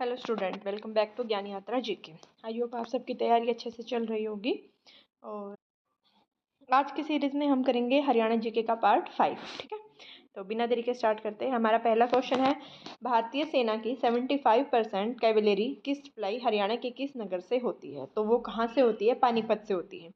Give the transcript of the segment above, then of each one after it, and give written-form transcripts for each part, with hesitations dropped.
Hello student, welcome back to Gyan Yatra GK. I hope आप सबकी तैयारी अच्छे से चल रही होगी। और आज की सीरीज में हम करेंगे हरियाणा जीके का पार्ट 5। ठीक है, तो बिना देरी के स्टार्ट करते हैं। हमारा पहला क्वेश्चन है, भारतीय सेना की 75% कैवेलरी की सप्लाई हरियाणा के किस नगर से होती है? तो वो कहाँ से होती है? पानीपत से होती है।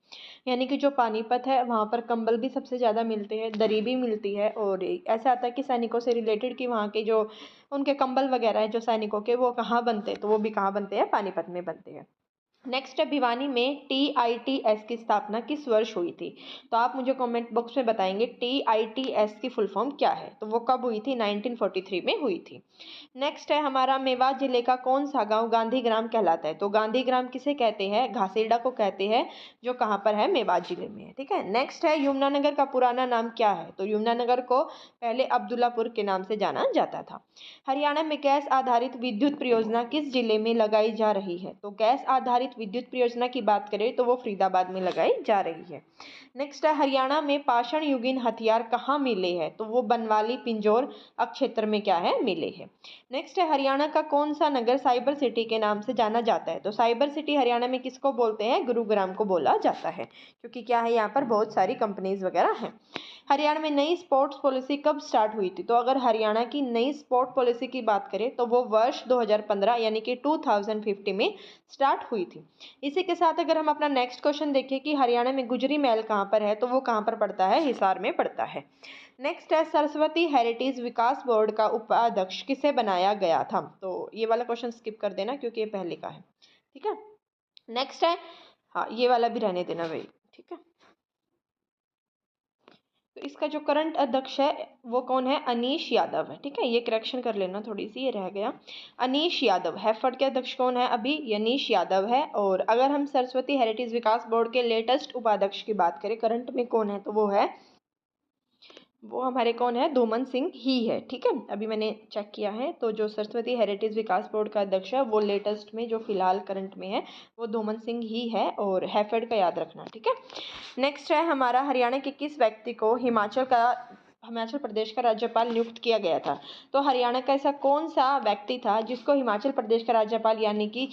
यानी कि जो पानीपत है वहाँ पर कंबल भी सबसे ज़्यादा मिलते हैं, दरी भी मिलती है। और ऐसा आता है कि सैनिकों से रिलेटेड कि वहाँ के जो उनके कंबल वगैरह है जो सैनिकों के, वो कहाँ बनते हैं? तो वो भी कहाँ बनते हैं? पानीपत में बनते हैं। नेक्स्ट है, भिवानी में TITS की स्थापना किस वर्ष हुई थी? तो आप मुझे कमेंट बॉक्स में बताएंगे TITS की फुल फॉर्म क्या है। तो वो कब हुई थी? 1943 में हुई थी। नेक्स्ट है हमारा, मेवात जिले का कौन सा गांव गांधीग्राम कहलाता है? तो गांधीग्राम किसे कहते हैं? घासीडा को कहते हैं, जो कहाँ पर है? मेवात जिले में है। ठीक है, नेक्स्ट है, यमुनानगर का पुराना नाम क्या है? तो यमुनानगर को पहले अब्दुल्लापुर के नाम से जाना जाता था। हरियाणा में गैस आधारित विद्युत परियोजना किस जिले में लगाई जा रही है? तो गैस आधारित विद्युत परियोजना की बात करें तो वो फरीदाबाद में लगाई जा रही है। नेक्स्ट है, हरियाणा में पाषाण युगीन हथियार कहाँ मिले हैं? तो वो बनवाली पिंजौर क्षेत्र में क्या है? मिले हैं। नेक्स्ट है, हरियाणा का कौन सा नगर साइबर सिटी के नाम से जाना जाता है? तो साइबर सिटी हरियाणा में किसको बोलते हैं? गुरुग्राम को बोला जाता है, क्योंकि क्या है, यहाँ पर बहुत सारी कंपनीज वगैरह हैं। हरियाणा में नई स्पोर्ट्स पॉलिसी कब स्टार्ट हुई थी? तो अगर हरियाणा की नई स्पोर्ट पॉलिसी की बात करें तो वो वर्ष 2015 यानी कि 2050 में स्टार्ट हुई थी। इसी के साथ अगर हम अपना नेक्स्ट क्वेश्चन देखें कि हरियाणा में गुजरी महल कहाँ पर है, तो वो कहाँ पर पड़ता है? हिसार में पड़ता है। नेक्स्ट है, सरस्वती हेरिटेज विकास बोर्ड का उपाध्यक्ष किसे बनाया गया था? तो ये वाला क्वेश्चन स्किप कर देना क्योंकि ये पहले का है। ठीक है, नेक्स्ट है, हाँ ये वाला भी रहने देना भाई। ठीक है, तो इसका जो करंट अध्यक्ष है वो कौन है? अनीश यादव है। ठीक है, ये करेक्शन कर लेना, थोड़ी सी ये रह गया। अनीश यादव। हैफर्ड के अध्यक्ष कौन है अभी? अनीश यादव है। और अगर हम सरस्वती हेरिटेज विकास बोर्ड के लेटेस्ट उपाध्यक्ष की बात करें, करंट में कौन है, तो वो हमारे कौन है? धूमन सिंह ही है। ठीक है, अभी मैंने चेक किया है, तो जो सरस्वती हेरिटेज विकास बोर्ड का अध्यक्ष है वो लेटेस्ट में जो फिलहाल करंट में है वो धूमन सिंह ही है। और हैफेड का याद रखना। ठीक है, नेक्स्ट है हमारा, हरियाणा के किस व्यक्ति को हिमाचल प्रदेश का राज्यपाल नियुक्त किया गया था? तो हरियाणा का ऐसा कौन सा व्यक्ति था जिसको हिमाचल प्रदेश का राज्यपाल यानी कि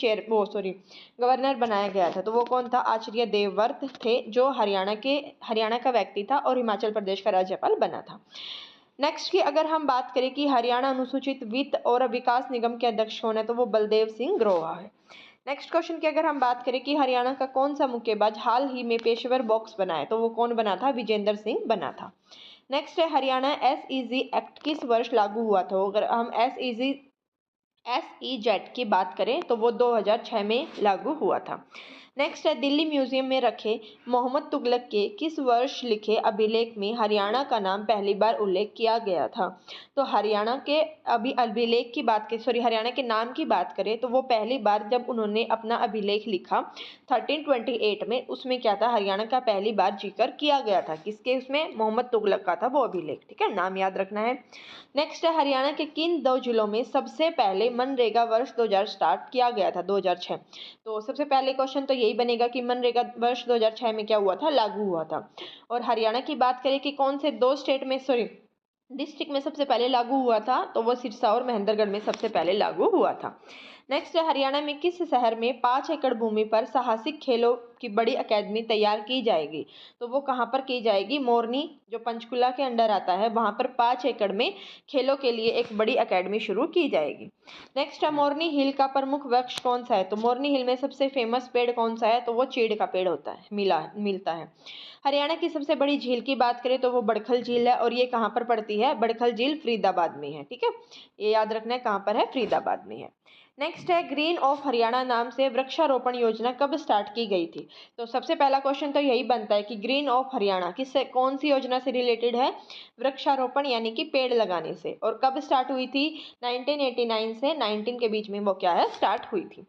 गवर्नर बनाया गया था? तो वो कौन था? आचार्य देवव्रत थे, जो हरियाणा का व्यक्ति था और हिमाचल प्रदेश का राज्यपाल बना था। नेक्स्ट की अगर हम बात करें कि हरियाणा अनुसूचित वित्त और विकास निगम के अध्यक्ष कौन है, तो वो बलदेव सिंह ग्रोहा है। नेक्स्ट क्वेश्चन की अगर हम बात करें कि हरियाणा का कौन सा मुक्केबाज हाल ही में पेशेवर बॉक्स बना है, तो वो कौन बना था? विजेंद्र सिंह बना था। नेक्स्ट है, हरियाणा SEZ एक्ट किस वर्ष लागू हुआ था? अगर हम SEZ की बात करें तो वो 2006 में लागू हुआ था। नेक्स्ट है, दिल्ली म्यूजियम में रखे मोहम्मद तुगलक के किस वर्ष लिखे अभिलेख में हरियाणा का नाम पहली बार उल्लेख किया गया था? तो हरियाणा के अभिलेख की बात करें, हरियाणा के नाम की बात करें तो वो पहली बार जब उन्होंने अपना अभिलेख लिखा 1328 में, उसमें क्या था? हरियाणा का पहली बार जिक्र किया गया था। किसके? उसमें मोहम्मद तुगलक का था वो अभिलेख। ठीक है, नाम याद रखना है। नेक्स्ट है, हरियाणा के किन दो जिलों में सबसे पहले मनरेगा वर्ष 2000 स्टार्ट किया गया था? 2006। तो सबसे पहले क्वेश्चन तो यही बनेगा कि मनरेगा वर्ष 2006 में क्या हुआ था? लागू हुआ था। और हरियाणा की बात करें कि कौन से दो डिस्ट्रिक्ट में सबसे पहले लागू हुआ था, तो वो सिरसा और महेंद्रगढ़ में सबसे पहले लागू हुआ था। नेक्स्ट है, हरियाणा में किस शहर में 5 एकड़ भूमि पर साहसिक खेलों की बड़ी अकेडमी तैयार की जाएगी? तो वो कहाँ पर की जाएगी? मोरनी, जो पंचकुला के अंडर आता है, वहाँ पर 5 एकड़ में खेलों के लिए एक बड़ी अकेडमी शुरू की जाएगी। नेक्स्ट है, मोरनी हिल का प्रमुख वृक्ष कौन सा है? तो मोरनी हिल में सबसे फेमस पेड़ कौन सा है? तो वो चीड़ का पेड़ होता है, मिलता है। हरियाणा की सबसे बड़ी झील की बात करें तो वो बड़खल झील है, और ये कहाँ पर पड़ती है? बड़खल झील फरीदाबाद में है। ठीक है, ये याद रखना है कहाँ पर है? फरीदाबाद में है। नेक्स्ट है, ग्रीन ऑफ हरियाणा नाम से वृक्षारोपण योजना कब स्टार्ट की गई थी? तो सबसे पहला क्वेश्चन तो यही बनता है कि ग्रीन ऑफ हरियाणा किससे, कौन सी योजना से रिलेटेड है? वृक्षारोपण यानी कि पेड़ लगाने से। और कब स्टार्ट हुई थी? 1989 से 19 के बीच में वो क्या है? स्टार्ट हुई थी।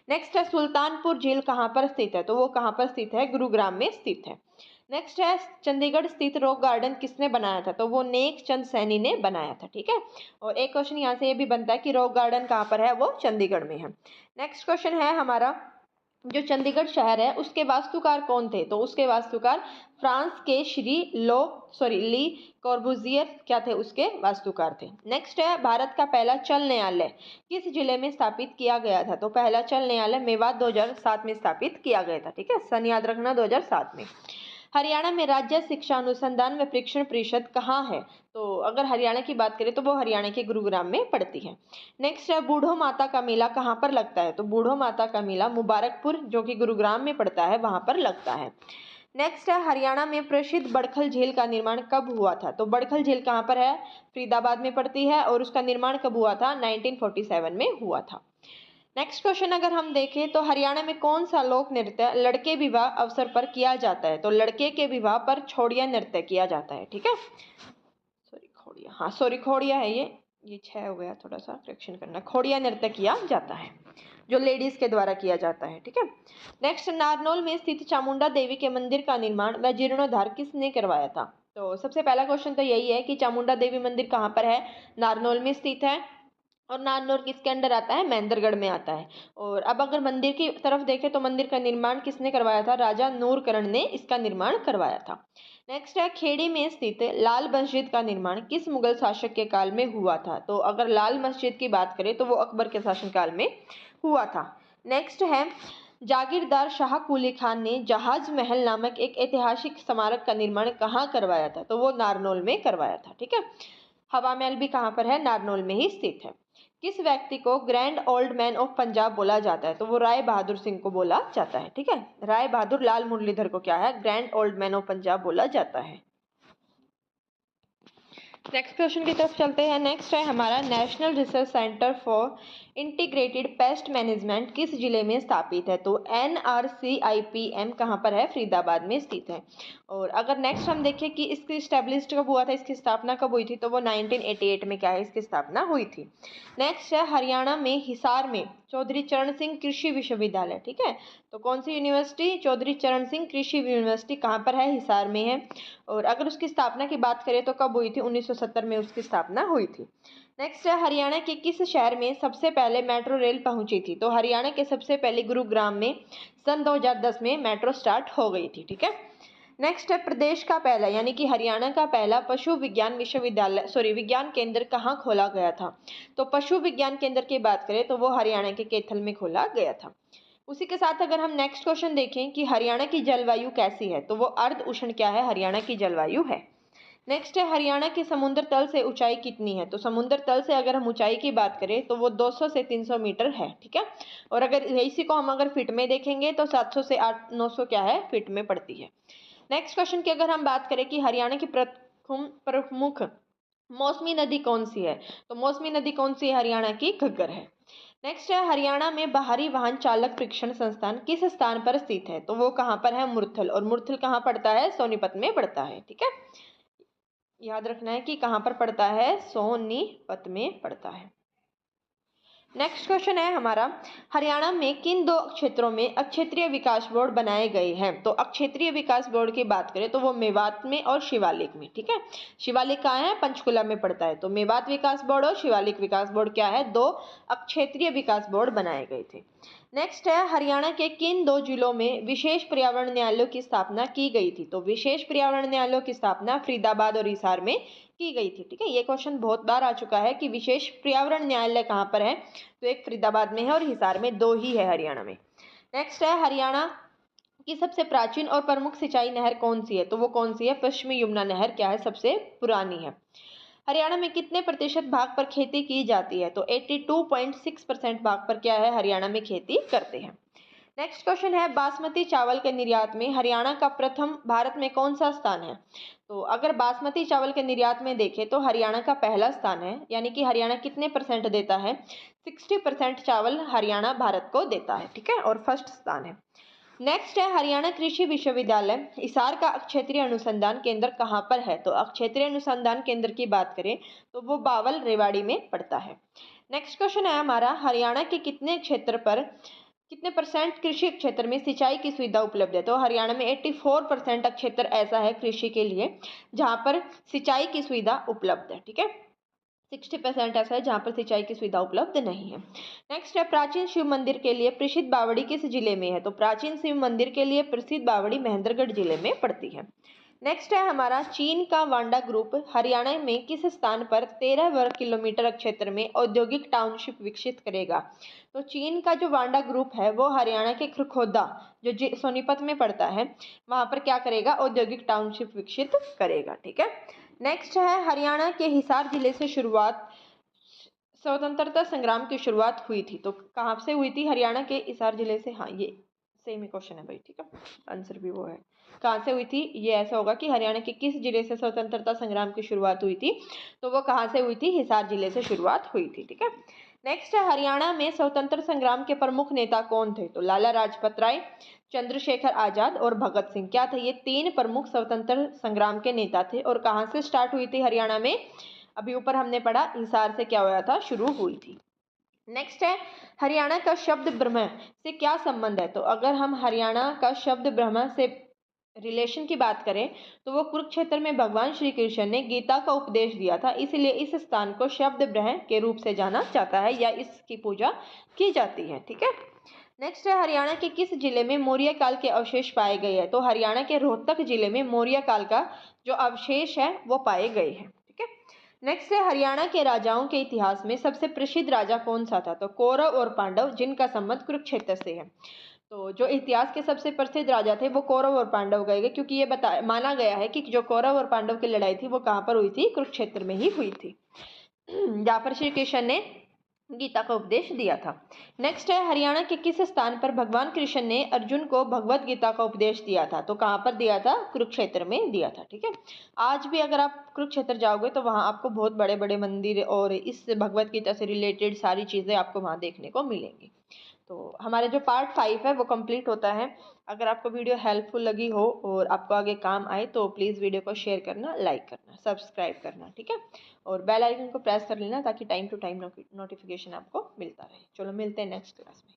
नेक्स्ट है, सुल्तानपुर झील कहाँ पर स्थित है? तो वो कहाँ पर स्थित है? गुरुग्राम में स्थित है। नेक्स्ट है, चंडीगढ़ स्थित रॉक गार्डन किसने बनाया था? तो वो नेक चंद सैनी ने बनाया था। ठीक है, और एक क्वेश्चन यहाँ से ये भी बनता है कि रॉक गार्डन कहाँ पर है? वो चंडीगढ़ में है। नेक्स्ट क्वेश्चन है हमारा, जो चंडीगढ़ शहर है उसके वास्तुकार कौन थे? तो उसके वास्तुकार फ्रांस के ली कॉर्बुजियर क्या थे? उसके वास्तुकार थे। नेक्स्ट है, भारत का पहला चल न्यायालय किस जिले में स्थापित किया गया था? तो पहला चल न्यायालय मेवात 2007 में स्थापित किया गया था। ठीक है, सन याद रखना 2007 में। हरियाणा में राज्य शिक्षा अनुसंधान व प्रशिक्षण परिषद कहाँ है? तो अगर हरियाणा की बात करें तो वो हरियाणा के गुरुग्राम में पड़ती है। नेक्स्ट है, बूढ़ो माता का मेला कहाँ पर लगता है? तो बूढ़ो माता का मेला मुबारकपुर जो कि गुरुग्राम में पड़ता है वहां पर लगता है। नेक्स्ट है, हरियाणा में प्रसिद्ध बड़खल झील का निर्माण कब हुआ था? तो बड़खल झील कहाँ पर है? फरीदाबाद में पड़ती है और उसका निर्माण कब हुआ था? 1947 में हुआ था। नेक्स्ट क्वेश्चन अगर हम देखें तो हरियाणा में कौन सा लोक नृत्य लड़के विवाह अवसर पर किया जाता है? तो लड़के के विवाह पर छोड़िया नृत्य किया जाता है। ठीक है, खोड़िया है ये 6 हो गया, थोड़ा सा करेक्शन करना। खोड़िया नृत्य किया जाता है जो लेडीज के द्वारा किया जाता है। ठीक है, नेक्स्ट, नारनौल में स्थित चामुंडा देवी के मंदिर का निर्माण व जीर्णोद्धार किसने करवाया था? तो सबसे पहला क्वेश्चन तो यही है कि चामुंडा देवी मंदिर कहाँ पर है? नारनौल में स्थित है। और नारनौल किसके अंडर आता है? महेंद्रगढ़ में आता है। और अब अगर मंदिर की तरफ देखें तो मंदिर का निर्माण किसने करवाया था? राजा नूरकरण ने इसका निर्माण करवाया था। नेक्स्ट है, खेड़ी में स्थित लाल मस्जिद का निर्माण किस मुगल शासक के काल में हुआ था? तो अगर लाल मस्जिद की बात करें तो वो अकबर के शासनकाल में हुआ था। नेक्स्ट है, जागीरदार शाह कुली खान ने जहाज महल नामक एक ऐतिहासिक स्मारक का निर्माण कहाँ करवाया था? तो वो नारनौल में करवाया था। ठीक है, हवा महल भी कहाँ पर है? नारनौल में ही स्थित है। किस व्यक्ति को grand old man of Punjab बोला जाता है? तो वो राय बहादुर सिंह को बोला जाता है। ठीक है, राय बहादुर लाल मुरलीधर को क्या है? Grand old man of Punjab बोला जाता है। नेक्स्ट क्वेश्चन की तरफ चलते हैं। नेक्स्ट है हमारा, national research centre for integrated pest management किस जिले में स्थापित है? तो NRCIPM कहाँ पर है? फरीदाबाद में स्थित है। और अगर नेक्स्ट हम देखें कि इसकी स्टैब्लिश्ड कब हुआ था, इसकी स्थापना कब हुई थी? तो वो 1988 में क्या है? इसकी स्थापना हुई थी। नेक्स्ट है, हरियाणा में हिसार में चौधरी चरण सिंह कृषि विश्वविद्यालय। ठीक है, तो कौन सी यूनिवर्सिटी? चौधरी चरण सिंह कृषि यूनिवर्सिटी कहाँ पर है? हिसार में है। और अगर उसकी स्थापना की बात करें तो कब हुई थी? 1970 में उसकी स्थापना हुई थी। नेक्स्ट है, हरियाणा के किस शहर में सबसे पहले मेट्रो रेल पहुंची थी? तो हरियाणा के सबसे पहले गुरुग्राम में सन 2010 में मेट्रो स्टार्ट हो गई थी। ठीक है, नेक्स्ट है, प्रदेश का पहला यानी कि हरियाणा का पहला पशु विज्ञान विज्ञान केंद्र कहाँ खोला गया था? तो पशु विज्ञान केंद्र की बात करें तो वो हरियाणा के कैथल में खोला गया था। उसी के साथ अगर हम नेक्स्ट क्वेश्चन देखें कि हरियाणा की जलवायु कैसी है, तो वो अर्ध उष्ण क्या है? हरियाणा की जलवायु है। नेक्स्ट है, हरियाणा की समुद्र तल से ऊंचाई कितनी है? तो समुद्र तल से अगर हम ऊंचाई की बात करें तो वो 200 से 300 मीटर है। ठीक है, और अगर इसी को हम अगर फीट में देखेंगे तो 700 से 900 क्या है? फीट में पड़ती है। नेक्स्ट क्वेश्चन की अगर हम बात करें कि हरियाणा की प्रमुख मौसमी नदी कौन सी है? तो मौसमी नदी कौन सी है? हरियाणा की घग्गर है। नेक्स्ट है, हरियाणा में बाहरी वाहन चालक प्रशिक्षण संस्थान किस स्थान पर स्थित है? तो वो कहाँ पर है? मुरथल। और मुरथल कहाँ पड़ता है? सोनीपत में पड़ता है। ठीक है, याद रखना है कि कहाँ पर पड़ता है? सोनीपत में पड़ता है। नेक्स्ट क्वेश्चन है हमारा, हरियाणा में किन दो क्षेत्रों में अक्षेत्रीय विकास बोर्ड बनाए गए हैं? तो अक्षेत्रीय विकास बोर्ड की बात करें तो वो मेवात में और शिवालिक में। ठीक है, शिवालिक कहाँ है? पंचकुला में पड़ता है। तो मेवात विकास बोर्ड और शिवालिक विकास बोर्ड क्या है? दो अक्षेत्रीय विकास बोर्ड बनाए गए थे। नेक्स्ट है, हरियाणा के किन दो जिलों में विशेष पर्यावरण न्यायालयों की स्थापना की गई थी? तो विशेष पर्यावरण न्यायालयों की स्थापना फरीदाबाद और हिसार में की गई थी। ठीक है, ये क्वेश्चन बहुत बार आ चुका है कि विशेष पर्यावरण न्यायालय कहाँ पर है? तो एक फरीदाबाद में है और हिसार में, दो ही है हरियाणा में। नेक्स्ट है, हरियाणा की सबसे प्राचीन और प्रमुख सिंचाई नहर कौन सी है? तो वो कौन सी है? पश्चिमी यमुना नहर क्या है? सबसे पुरानी है। हरियाणा में कितने प्रतिशत भाग पर खेती की जाती है? तो 82.6% भाग पर क्या है? हरियाणा में खेती करते हैं। नेक्स्ट क्वेश्चन है, बासमती चावल के निर्यात में हरियाणा का प्रथम भारत में कौन सा स्थान है? तो अगर बासमती चावल के निर्यात में देखें तो हरियाणा का पहला स्थान है, यानी कि हरियाणा कितने परसेंट देता है? 60% चावल हरियाणा भारत को देता है। ठीक है, और फर्स्ट स्थान है। नेक्स्ट है, हरियाणा कृषि विश्वविद्यालय हिसार का क्षेत्रीय अनुसंधान केंद्र कहाँ पर है? तो क्षेत्रीय अनुसंधान केंद्र की बात करें तो वो बावल रेवाड़ी में पड़ता है। नेक्स्ट क्वेश्चन है हमारा, हरियाणा के कितने परसेंट कृषि क्षेत्र में सिंचाई की सुविधा उपलब्ध है? तो हरियाणा में 84% क्षेत्र ऐसा है कृषि के लिए जहां पर सिंचाई की सुविधा उपलब्ध है। ठीक है, 60% ऐसा है जहाँ पर सिंचाई की सुविधा उपलब्ध नहीं है। नेक्स्ट है प्राचीन शिव मंदिर के लिए प्रसिद्ध बावड़ी किस जिले में है? तो प्राचीन शिव मंदिर के लिए प्रसिद्ध बावड़ी महेंद्रगढ़ जिले में पड़ती है। नेक्स्ट है हमारा चीन का वांडा ग्रुप हरियाणा में किस स्थान पर 13 वर्ग किलोमीटर क्षेत्र में औद्योगिक टाउनशिप विकसित करेगा? तो चीन का जो वांडा ग्रुप है वो हरियाणा के खरखोदा जो सोनीपत में पड़ता है वहां पर क्या करेगा? औद्योगिक टाउनशिप विकसित करेगा। ठीक है। नेक्स्ट है हरियाणा के हिसार जिले से स्वतंत्रता संग्राम की शुरुआत हुई थी। तो कहाँ से हुई थी? हरियाणा के हिसार जिले से। हाँ, ये सेम ही क्वेश्चन है भाई। ठीक है, आंसर भी वो है। कहाँ से हुई थी? ये ऐसा होगा कि हरियाणा के किस जिले से स्वतंत्रता संग्राम की शुरुआत हुई थी? तो वो कहाँ से हुई थी? हिसार जिले से शुरुआत हुई थी। ठीक है। नेक्स्ट है हरियाणा में स्वतंत्र संग्राम के प्रमुख नेता कौन थे? तो लाला लाजपत राय, चंद्रशेखर आजाद और भगत सिंह। क्या थे? ये 3 प्रमुख स्वतंत्र संग्राम के नेता थे। और कहाँ से स्टार्ट हुई थी हरियाणा में? अभी ऊपर हमने पढ़ा हिसार से क्या हुआ था? शुरू हुई थी। नेक्स्ट है हरियाणा का शब्द ब्रह्म से क्या संबंध है? तो अगर हम हरियाणा का शब्द ब्रह्म से रिलेशन की बात करें तो वो कुरुक्षेत्र में भगवान श्री कृष्ण ने गीता का उपदेश दिया था, इसलिए इस स्थान को शब्द ब्रह्म के रूप से जाना जाता है या इसकी पूजा की जाती है। ठीक है। नेक्स्ट है हरियाणा के किस जिले में मौर्य काल के अवशेष पाए गए हैं? तो हरियाणा के रोहतक जिले में मौर्य काल का जो अवशेष है वो पाए गए हैं। ठीक है। नेक्स्ट है हरियाणा के राजाओं के इतिहास में सबसे प्रसिद्ध राजा कौन सा था? तो कौरव और पांडव जिनका संबंध कुरुक्षेत्र से है। तो जो इतिहास के सबसे प्रसिद्ध राजा थे वो कौरव और पांडव गए, क्योंकि ये माना गया है कि जो कौरव और पांडव की लड़ाई थी वो कहाँ पर हुई थी? कुरुक्षेत्र में ही हुई थी, जहाँ पर श्री कृष्ण ने गीता का उपदेश दिया था। नेक्स्ट है हरियाणा के किस स्थान पर भगवान कृष्ण ने अर्जुन को भगवत गीता का उपदेश दिया था? तो कहाँ पर दिया था? कुरुक्षेत्र में दिया था। ठीक है। आज भी अगर आप कुरुक्षेत्र जाओगे तो वहाँ आपको बहुत बड़े बड़े मंदिर और इस भगवत गीता से रिलेटेड सारी चीज़ें आपको वहाँ देखने को मिलेंगी। तो हमारे जो पार्ट 5 है वो कंप्लीट होता है। अगर आपको वीडियो हेल्पफुल लगी हो और आपको आगे काम आए तो प्लीज़ वीडियो को शेयर करना, लाइक करना, सब्सक्राइब करना। ठीक है। और बेल आइकन को प्रेस कर लेना ताकि टाइम टू टाइम नोटिफिकेशन आपको मिलता रहे। चलो मिलते हैं नेक्स्ट क्लास में।